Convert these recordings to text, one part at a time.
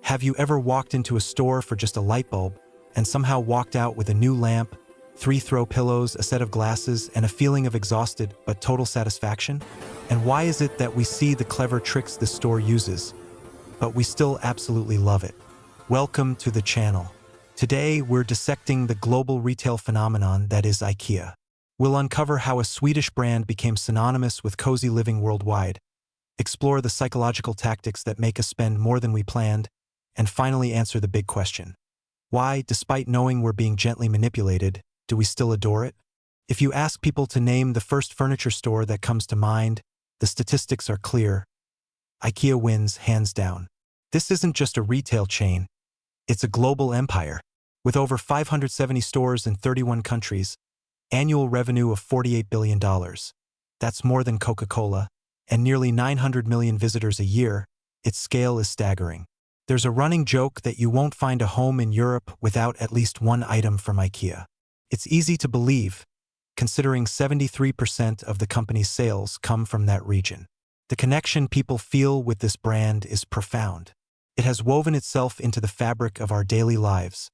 Have you ever walked into a store for just a light bulb and somehow walked out with a new lamp, 3 throw pillows, a set of glasses, and a feeling of exhausted but total satisfaction? And why is it that we see the clever tricks this store uses, but we still absolutely love it? Welcome to the channel. Today, we're dissecting the global retail phenomenon that is IKEA. We'll uncover how a Swedish brand became synonymous with cozy living worldwide, explore the psychological tactics that make us spend more than we planned, and finally answer the big question. Why, despite knowing we're being gently manipulated, do we still adore it? If you ask people to name the first furniture store that comes to mind, the statistics are clear. IKEA wins hands down. This isn't just a retail chain, it's a global empire. With over 570 stores in 31 countries, annual revenue of $48 billion. That's more than Coca-Cola, and nearly 900 million visitors a year. Its scale is staggering. There's a running joke that you won't find a home in Europe without at least one item from IKEA. It's easy to believe, considering 73% of the company's sales come from that region. The connection people feel with this brand is profound. It has woven itself into the fabric of our daily lives,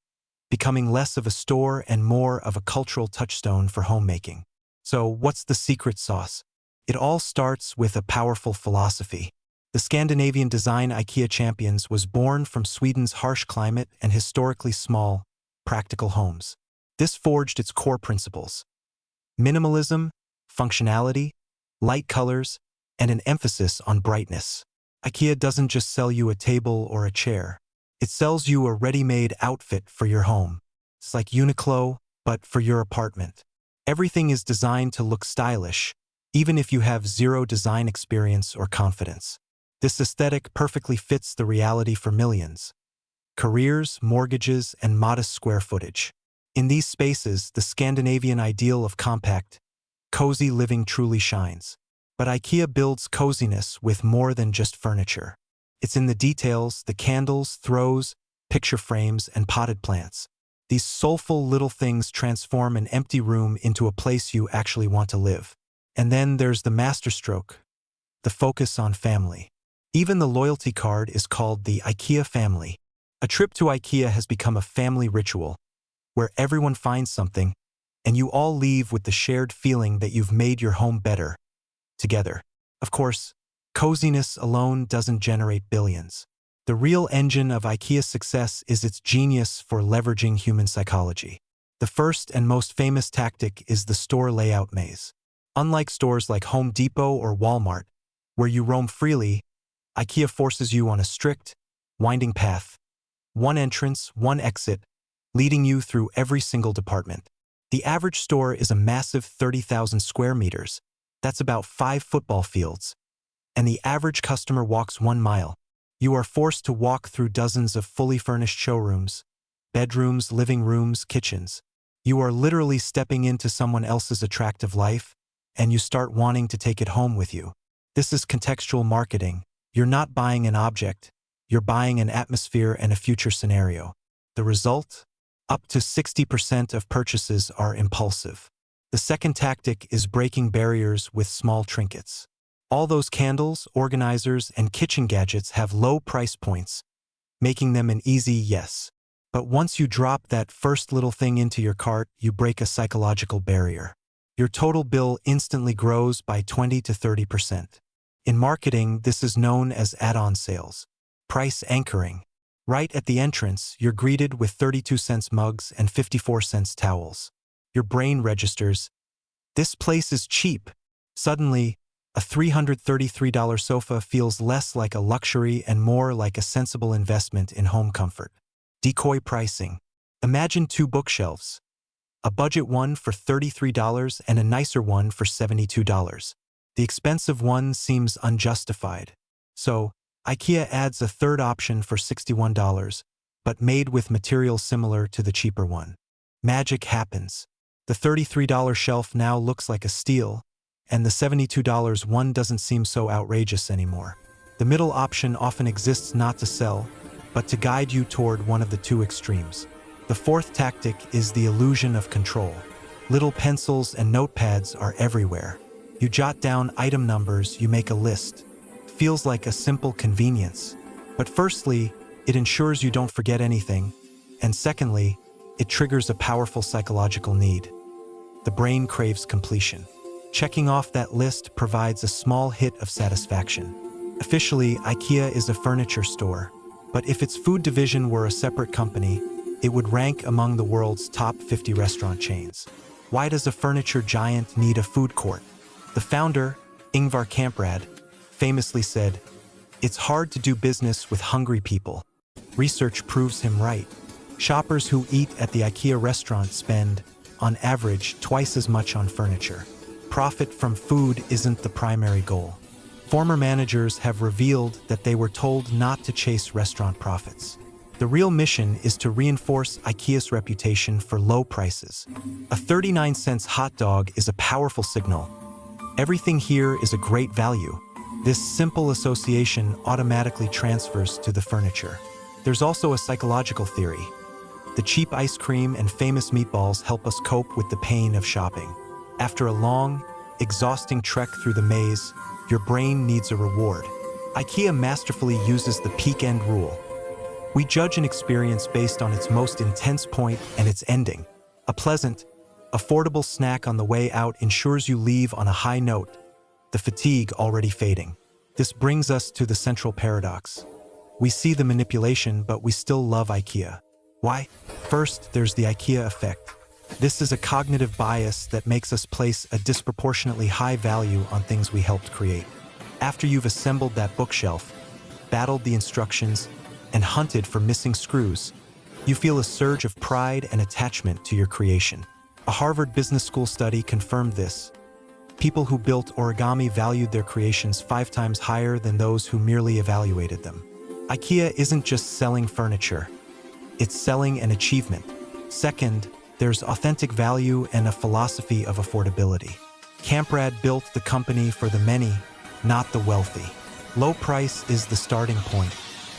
becoming less of a store and more of a cultural touchstone for homemaking. So, what's the secret sauce? It all starts with a powerful philosophy. The Scandinavian design IKEA champions was born from Sweden's harsh climate and historically small, practical homes. This forged its core principles: minimalism, functionality, light colors, and an emphasis on brightness. IKEA doesn't just sell you a table or a chair. It sells you a ready-made outfit for your home. It's like Uniqlo, but for your apartment. Everything is designed to look stylish, even if you have zero design experience or confidence. This aesthetic perfectly fits the reality for millions: careers, mortgages, and modest square footage. In these spaces, the Scandinavian ideal of compact, cozy living truly shines. But IKEA builds coziness with more than just furniture. It's in the details: the candles, throws, picture frames, and potted plants. These soulful little things transform an empty room into a place you actually want to live. And then there's the masterstroke: the focus on family. Even the loyalty card is called the IKEA family. A trip to IKEA has become a family ritual, where everyone finds something, and you all leave with the shared feeling that you've made your home better together. Of course, coziness alone doesn't generate billions. The real engine of IKEA's success is its genius for leveraging human psychology. The first and most famous tactic is the store layout maze. Unlike stores like Home Depot or Walmart, where you roam freely, IKEA forces you on a strict, winding path. One entrance, one exit, leading you through every single department. The average store is a massive 30,000 square meters. That's about 5 football fields. And the average customer walks 1 mile. You are forced to walk through dozens of fully furnished showrooms, bedrooms, living rooms, kitchens. You are literally stepping into someone else's attractive life, and you start wanting to take it home with you. This is contextual marketing. You're not buying an object, you're buying an atmosphere and a future scenario. The result? Up to 60% of purchases are impulsive. The second tactic is breaking barriers with small trinkets. All those candles, organizers, and kitchen gadgets have low price points, making them an easy yes. But once you drop that first little thing into your cart, you break a psychological barrier. Your total bill instantly grows by 20 to 30%. In marketing, this is known as add-on sales. Price anchoring. Right at the entrance, you're greeted with 32-cent mugs and 54-cent towels. Your brain registers, this place is cheap. Suddenly, a $333 sofa feels less like a luxury and more like a sensible investment in home comfort. Decoy pricing. Imagine 2 bookshelves. A budget one for $33 and a nicer one for $72. The expensive one seems unjustified. So, IKEA adds a third option for $61, but made with materials similar to the cheaper one. Magic happens. The $33 shelf now looks like a steal, and the $72 one doesn't seem so outrageous anymore. The middle option often exists not to sell, but to guide you toward one of the two extremes. The fourth tactic is the illusion of control. Little pencils and notepads are everywhere. You jot down item numbers, you make a list. Feels like a simple convenience. But firstly, It ensures you don't forget anything. And secondly, it triggers a powerful psychological need. The brain craves completion. Checking off that list provides a small hit of satisfaction. Officially, IKEA is a furniture store, but if its food division were a separate company, it would rank among the world's top 50 restaurant chains. Why does a furniture giant need a food court? The founder, Ingvar Kamprad, famously said, "It's hard to do business with hungry people." Research proves him right. Shoppers who eat at the IKEA restaurant spend, on average, twice as much on furniture. Profit from food isn't the primary goal. Former managers have revealed that they were told not to chase restaurant profits. The real mission is to reinforce IKEA's reputation for low prices. A 39-cent hot dog is a powerful signal. Everything here is a great value. This simple association automatically transfers to the furniture. There's also a psychological theory. The cheap ice cream and famous meatballs help us cope with the pain of shopping. After a long, exhausting trek through the maze, your brain needs a reward. IKEA masterfully uses the peak end rule. We judge an experience based on its most intense point and its ending. A pleasant, affordable snack on the way out ensures you leave on a high note, the fatigue already fading. This brings us to the central paradox. We see the manipulation, but we still love IKEA. Why? First, there's the IKEA effect. This is a cognitive bias that makes us place a disproportionately high value on things we helped create. After you've assembled that bookshelf, battled the instructions, and hunted for missing screws, you feel a surge of pride and attachment to your creation. A Harvard Business School study confirmed this. People who built origami valued their creations 5 times higher than those who merely evaluated them. IKEA isn't just selling furniture. It's selling an achievement. Second, there's authentic value and a philosophy of affordability. Kamprad built the company for the many, not the wealthy. Low price is the starting point.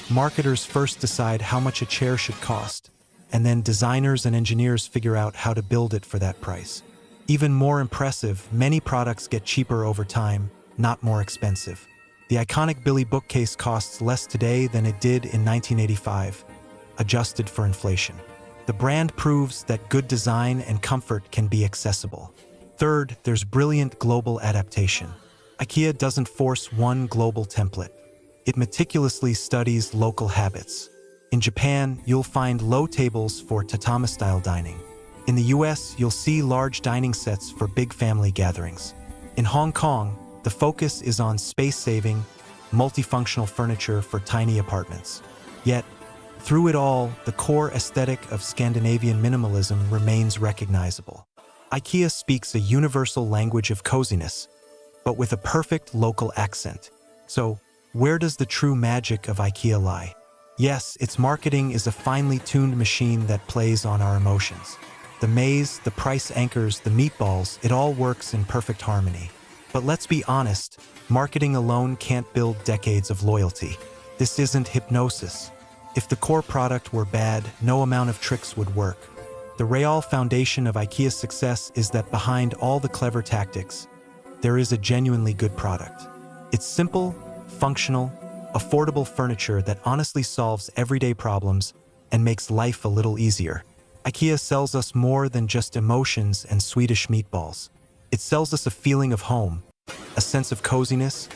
Marketers first decide how much a chair should cost, and then designers and engineers figure out how to build it for that price. Even more impressive, many products get cheaper over time, not more expensive. The iconic Billy bookcase costs less today than it did in 1985, adjusted for inflation. The brand proves that good design and comfort can be accessible. Third, there's brilliant global adaptation. IKEA doesn't force one global template. It meticulously studies local habits. In Japan, you'll find low tables for tatami-style dining. In the US, you'll see large dining sets for big family gatherings. In Hong Kong, the focus is on space-saving, multifunctional furniture for tiny apartments. Yet, through it all, the core aesthetic of Scandinavian minimalism remains recognizable. IKEA speaks a universal language of coziness, but with a perfect local accent. So, where does the true magic of IKEA lie? Yes, its marketing is a finely tuned machine that plays on our emotions. The maze, the price anchors, the meatballs, it all works in perfect harmony. But let's be honest, marketing alone can't build decades of loyalty. This isn't hypnosis. If the core product were bad, no amount of tricks would work. The real foundation of IKEA's success is that behind all the clever tactics, there is a genuinely good product. It's simple, functional, affordable furniture that honestly solves everyday problems and makes life a little easier. IKEA sells us more than just emotions and Swedish meatballs. It sells us a feeling of home, a sense of coziness,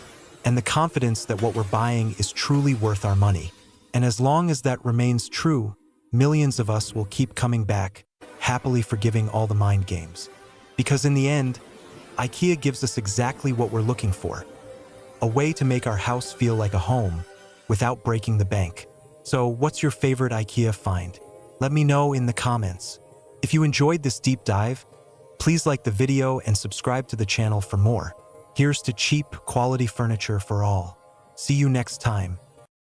and the confidence that what we're buying is truly worth our money. And as long as that remains true, millions of us will keep coming back, happily forgiving all the mind games. Because in the end, IKEA gives us exactly what we're looking for. A way to make our house feel like a home without breaking the bank. So what's your favorite IKEA find? Let me know in the comments. If you enjoyed this deep dive, please like the video and subscribe to the channel for more. Here's to cheap, quality furniture for all. See you next time.